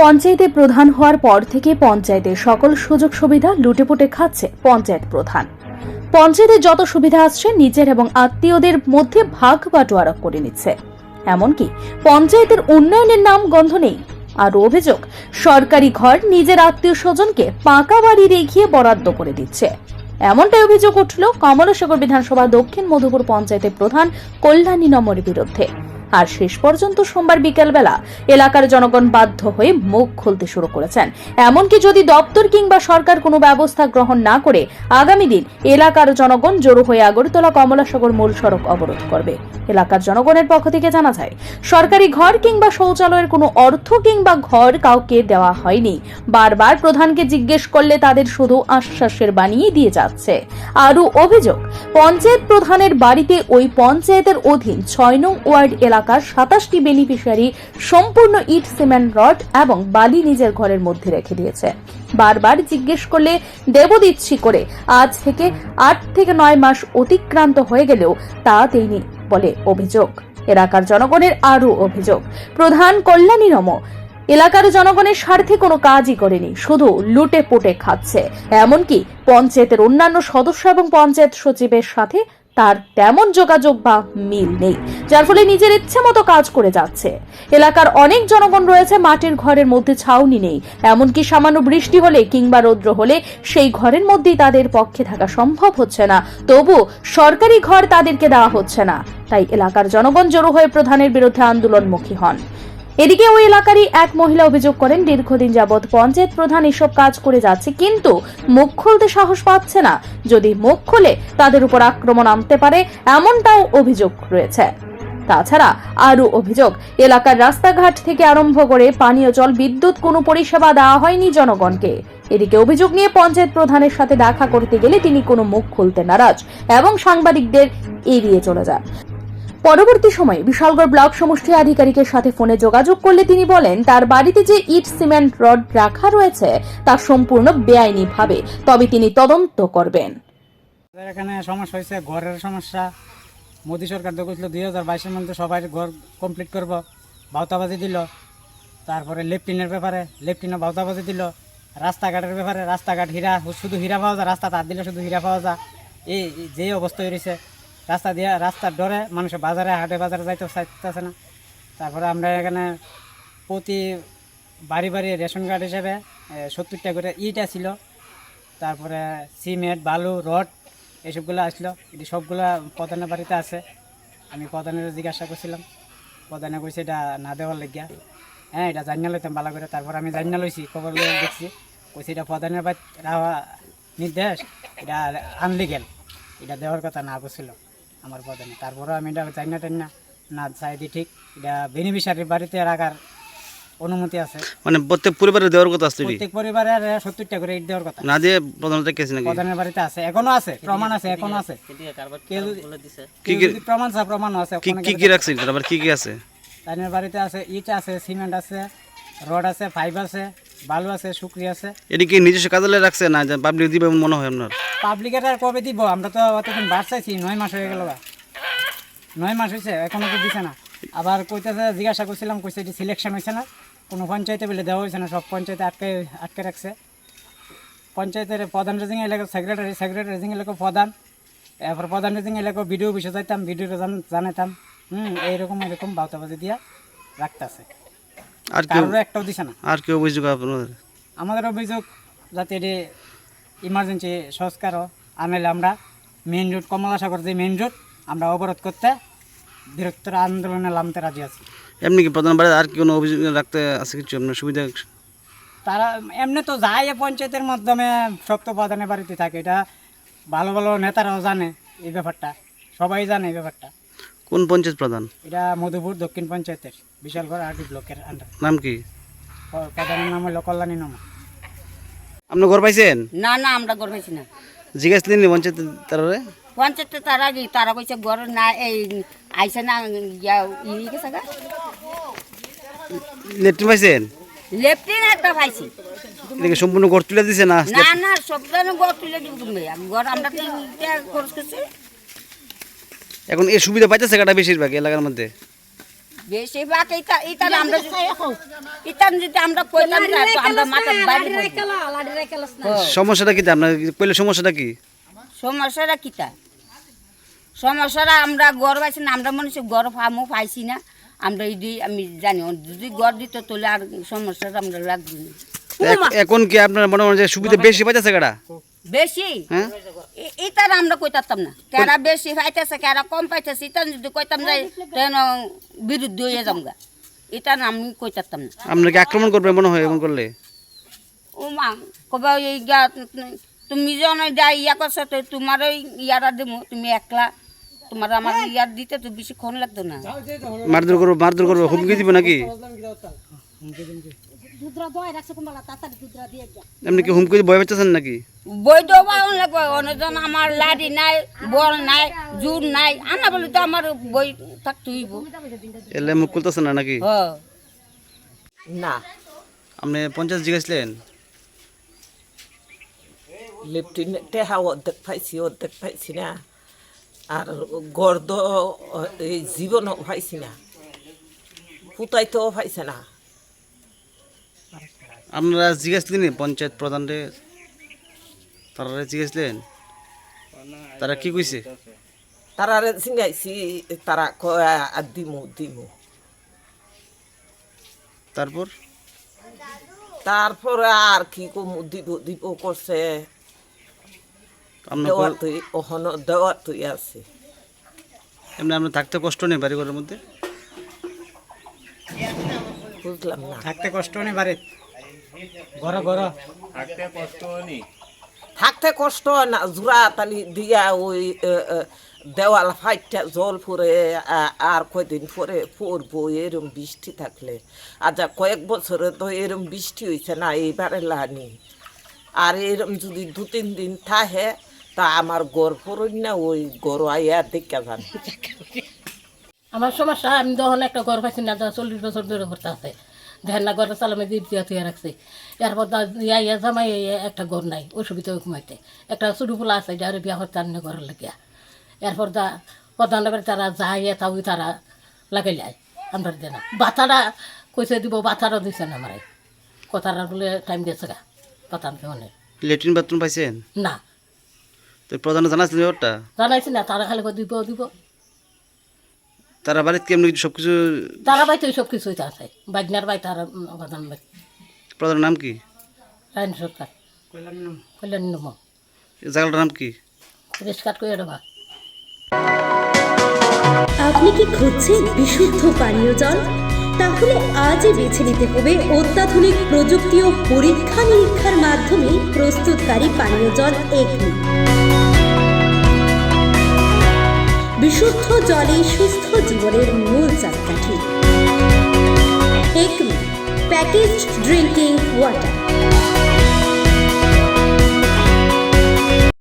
পঞ্চায়েতে প্রধান হওয়ার পর থেকে পঞ্চায়েতের সকল সুযোগ সুবিধা লুটেপুটে খাচ্ছে পঞ্চায়েত প্রধান। পঞ্চায়েতে যত সুবিধা আসছে নিজের এবং আত্মীয়দের মধ্যে ভাগ বাটোয়ারা করে নিচ্ছে। এমনকি পঞ্চায়েতের উন্নয়নের নাম গন্ধ নেই। আর অভিযোগ, সরকারি ঘর নিজের আত্মীয় স্বজনকে পাকা বাড়ি রেখে বরাদ্দ করে দিচ্ছে। এমনটাই অভিযোগ উঠল কমলাসাগর বিধানসভা দক্ষিণ মধুপুর পঞ্চায়েতের প্রধান কল্যাণী নমরের বিরুদ্ধে। আর শেষ পর্যন্ত সোমবার বিকেলবেলা এলাকার জনগণ বাধ্য হয়ে মুখ খুলতে শুরু করেছেন। এমনকি যদি দপ্তর কিংবা সরকার কোনো ব্যবস্থা গ্রহণ না করে আগামী দিন এলাকার জনগণ জড়ো হয়ে আগরতলা কমলাসাগর মূল সড়ক অবরোধ করবে। এলাকার জনগণের পক্ষ থেকে জানা যায়, সরকারি ঘর কিংবা শৌচালয়ের কোনো অর্থ কিংবা ঘর কাউকে দেওয়া হয়নি। বারবার প্রধানকে জিজ্ঞেস করলে তাদের শুধু আশ্বাসের বানিয়ে দিয়ে যাচ্ছে। আরও অভিযোগ, পঞ্চায়েত প্রধানের বাড়িতে ওই পঞ্চায়েতের অধীন ৬ নং ওয়ার্ড এলাকার ২৭টি বেনিফিশিয়ারি সম্পূর্ণ ইট, সিমেন্ট, রড এবং বালি নিজের ঘরের মধ্যে রেখে দিয়েছে। বারবার জিজ্ঞেস করলে দেব দিচ্ছি করে আজ থেকে ৮ থেকে ৯ মাস অতিক্রান্ত হয়ে গেলেও তা দেয়নি বলে অভিযোগ। এলাকার জনগণের আরও অভিযোগ, প্রধান কল্যাণী নম এলাকার জনগণের স্বার্থে কোনো কাজই করেনি, শুধু লুটে পুটে খাচ্ছে। এমনকি পঞ্চায়েতের অন্যান্য সদস্য এবং পঞ্চায়েত সচিবের সাথে তার তেমন যোগাযোগ বা মিল নেই, যার ফলে নিজের ইচ্ছে মতো কাজ করে যাচ্ছে। এলাকার অনেক জনগণ রয়েছে মাটির ঘরের মধ্যে, ছাউনি নেই। এমনকি সামান্য বৃষ্টি হলে কিংবা রৌদ্র হলে সেই ঘরের মধ্যেই তাদের পক্ষে থাকা সম্ভব হচ্ছে না, তবু সরকারি ঘর তাদেরকে দেওয়া হচ্ছে না। তাই এলাকার জনগণ জড়ো হয়ে প্রধানের বিরুদ্ধে আন্দোলনমুখী হন। এদিকে ওই এলাকারই এক মহিলা অভিযোগ করেন, দীর্ঘদিন যাবৎ পঞ্চায়েত প্রধান এসব কাজ করে যাচ্ছে, কিন্তু মুখ খুলতে সাহস পাচ্ছে না। যদি মুখ খুলে তাদের উপর আক্রমণ আনতে পারে, এমনটাও অভিযোগ রয়েছে। তাছাড়া আরও অভিযোগ, এলাকার রাস্তাঘাট থেকে আরম্ভ করে পানীয় জল, বিদ্যুৎ কোনো পরিষেবা দেওয়া হয়নি জনগণকে। এদিকে অভিযোগ নিয়ে পঞ্চায়েত প্রধানের সাথে দেখা করতে গেলে তিনি কোনো মুখ খুলতে নারাজ এবং সাংবাদিকদের এড়িয়ে চলে যান। পরবর্তী সময়ে বিশালগড় ব্লক সমষ্টি আধিকারিকের সাথে ফোনে যোগাযোগ করলে তিনি বলেন, তার বাড়িতে যে ইট, সিমেন্ট, রড রাখা রয়েছে তা সম্পূর্ণ বেআইনি ভাবে, তবে তিনি তদন্ত করবেন। এখানে সমস্যা হয়েছে, ঘরের সমস্যা। মোদী সরকার তো কইছিল 2022-এর মধ্যে সবাই ঘর কমপ্লিট করব, ভাওতাবাজি দিল। তারপরে লেফটিনের ব্যাপারে লেফটিনে ভাওতাবাজি দিল। রাস্তাঘাটের ব্যাপারে রাস্তাঘাট হীরা, শুধু হীরা পাওয়া যায়, রাস্তা তার দিলে শুধু হীরা পাওয়া যায়। এই যে অবস্থা হয়েছে, রাস্তা দিয়ে রাস্তার ডরে মানুষ বাজারে হাটে বাজারে যাইতে চাইতেছে না। তারপরে আমরা এখানে প্রতি বাড়ি বাড়ি রেশন কার্ড হিসেবে 70টা করে ইট ছিল, তারপরে সিমেন্ট, বালু, রড এইসবগুলো আসলো। এটি সবগুলো প্রধানের বাড়িতে আছে। আমি প্রধানের জিজ্ঞাসা করছিলাম, প্রধানে কইছে এটা না দেওয়ার লেগিয়া। হ্যাঁ, এটা জানিয়ে লইতাম ভালো করে। তারপর আমি জানিয়ে লইছি, খবর দেখছি, কইছে এটা প্রধানের বাড়ি নির্দেশ, এটা আনলিগেল, এটা দেওয়ার কথা না করছিল আমার প্রধানে। তারপরেও আমি এটা জানিয়ে টাইনা না চাই দি, ঠিক এটা বেনিফিশিয়ারির বাড়িতে রাখার অনুমতি আছে। মানে প্রত্যেক পরিবারের দেওয়ার কথা আছে, প্রত্যেক পরিবারের 70টা করে ইট দেওয়ার কথা না দিয়ে প্রধানের কেস নাকি? প্রধানের বাড়িতে আছে, এখনো আছে, প্রমাণ আছে, এখনো আছে। কি কি প্রমাণ আছে? প্রমাণ আছে। কি কি রাখছে? আবার কি কি আছে? তাদের বাড়িতে আছে ইট আছে, সিমেন্ট আছে, রড আছে, পাইপ আছে, বালু আছে, শুকরি আছে। এটা কি নিজস্ব কাজে রাখছে না পাবলিক দিবে মনে হয় আপনার? পাবলিকের আর কবে দিব? আমরা তো অতদিন বার চাইছি, 9 মাস হয়ে গেল। 9 মাস হয়েছে, এখনো তো দিছে না। আবার কইতেছে, জিজ্ঞাসা করছিলাম, কইছে এটি সিলেকশন হয়েছে না, কোনো পঞ্চায়েতে বলে দেওয়া হয়েছে না, সব পঞ্চায়েতে আটকে রাখছে। পঞ্চায়েতের প্রধান রেজিং এলাকা সেক্রেটারি রেজিং এলাকা প্রধান, এরপর প্রধান রেজিং এলাকা ভিডিও বিষয় যাইতাম, ভিডিওটা জানাতাম। এরকম বাউতাবাজি দিয়া রাখতেছে, আর কারোর একটাও দিছে না। আর কি অভিযোগ আপনাদের? আমাদের অভিযোগ, যাতে এটি ইমার্জেন্সি সংস্কার আনলে আমরা মেইন রোড, কমলাসাগর যে মেইন রোড, আমরা অবরোধ করতে বৃহত্তর আন্দোলনে নামতে রাজি আছি। এমনি কি প্রধান বাড়ি আর কি কোনো অভিযোগ রাখতে আছে কিছু আপনার সুবিধা? তারা এমনি তো যায় পঞ্চায়েতের মাধ্যমে, সব তো প্রধানের বাড়িতে থাকে। এটা ভালো ভালো নেতারাও জানে এই ব্যাপারটা, সবাই জানে এই ব্যাপারটা। কোন পঞ্চায়েত প্রধান? এটা মধুপুর দক্ষিণ পঞ্চায়েতের বিশালগড় আরডি ব্লকের আন্ডার। নাম কি? প্রধানের নাম হলো কল্যাণী নম। আপনি ঘর পাইছেন? না না, আমরা ঘর পাইছি না। জিজ্ঞাসলেন পঞ্চায়েত তারারে? পঞ্চায়েতে তারা কইছে ঘর না, এই আইসে না, গেছে গা। লেট্রিন পাইছেন? লেফটিন একটা পাইছি। এদিকে সম্পূর্ণ ঘর তুলে দিছে না? না না, সব ধরনের ঘর তুলে দিব তুমি। ঘর আমরা 3টা খরচ করছি। এখন এই সুবিধা পাইতেছে কাটা বেশিরভাগ এলাকার মধ্যে? বেশিরভাগ এটা আমরা যদি আমরা কইলাম না তো আমরা মাথার বাইরে সমস্যাটা কি আপনার কইলে সমস্যাটা কি? সমস্যাটা কিতা সমস্যাটা আমরা গড় পাইছি না, আমরা মনে হচ্ছে গড় ফার্মও পাইছি না। আমরা এই আমি জানি যদি গড় দিত তাহলে আর সমস্যাটা আমরা লাগবে না। এখন কি আপনার মনে হয় যে সুবিধা বেশি পাইতেছে কেডা? বেশি হ্যাঁ এটার আমরা কইতাম না, কেরা বেশি পাইতেছে কেরা কম পাইতেছে এটা যদি কইতাম না তেন বিরুদ্ধে হয়ে যামগা, এটা আমি কইতাম না। আপনাকে আক্রমণ করবে মনে হয় এমন করলে? ও মা কবে এই তুমি যখন যা ইয়া করছো তো তোমার ওই ইয়ারা দেবো, তুমি একলা তোমার আমার ইয়ার দিতে তো বেশিক্ষণ লাগতো না। মারধর করবো হুমকি দিব নাকি? এমনি কি হুমকি ভয় পাচ্ছেন নাকি? বই দেওয়া লাগবে, অনেকজন আমার লাড়ি নাই, বল নাই, জোর নাই, আনা বলে তো আমার বই থাকতে হইব। এলে মুখ খুলতেছেন না নাকি? না আপনি পঞ্চায়েত জিজ্ঞাসলেন? লেফটেন্যান্টে অর্ধেক পাইছি না, আর গর্দ এই জীবনও পাইছি না, পুতাইতেও পাইছে না। আপনারা জিজ্ঞাসলেন পঞ্চায়েত প্রধানরে? তারা জিজ্ঞাসলেন? তারা কি কইছে? তারা চিঙ্গাইছি, তারা কয় দিমু। তারপর আর কি দিব করছে, দেওয়ার তুই আছে। এমনি আপনার থাকতে কষ্ট নেই বাড়ি ঘরের মধ্যে? বুঝলাম না। থাকতে কষ্ট নেই বাড়ি ঘর থাকতে কষ্ট হয় না, জোড়া তালি দিয়া ওই দেওয়াল ফাইটটা জল পরে আর কয়দিন পরে পড়বো এরম বৃষ্টি থাকলে। আচ্ছা কয়েক বছরে তো এরম বৃষ্টি হয়েছে না এইবারে লানি, আর এরম যদি 2-3 দিন থাকে তা আমার গড় পড়ই না, ওই গড় আইয়া দেখা যান। আমার সমস্যা, আমি তখন একটা ঘর পাইছি না, 40 বছর ধরে করতে আছে, দেখেন না ঘরের সালামে দিয়ে তুই রাখছি। এরপর ইয়া জামাই একটা ঘর নাই, অসুবিধা ঘুমাইতে একটা ছোটো ফুলা আছে, যার বিয়া করতে আনে ঘরের লাগিয়া। এরপর প্রধান তারা যাই তাও তারা লাগাই যায়, আমরা দিয়ে না। বাচ্চারা কইসে দিব, বাচ্চারা দিছে না আমার কথাটা বলে টাইম দিয়েছে গা প্রধান কেমনের। লেট্রিন বাথরুম পাইছেন না? তো প্রধান জানাচ্ছেন ব্যাপারটা? জানাইছি না, তারা খালি দিব। তারা বাড়িতে কেমনি সবকিছু? তারা বাড়িতে সব কিছুই আছে, বাগনার বাড়ি তারা প্রধান বাড়ি। প্রধানের নাম কি? রায়ন সরকার, কল্যাণ নম। জায়গাটার নাম কি? পরিষ্কার করে দেবা। আপনি কি খুঁজছেন বিশুদ্ধ পানীয় জল? তাহলে আজই বেছে নিতে হবে অত্যাধুনিক প্রযুক্তি ও পরীক্ষা নিরীক্ষার মাধ্যমে প্রস্তুতকারী পানীয় জল একমি। বিশুদ্ধ জলে সুস্থ জীবনের মূল চাকাঠি। Acme packaged drinking water.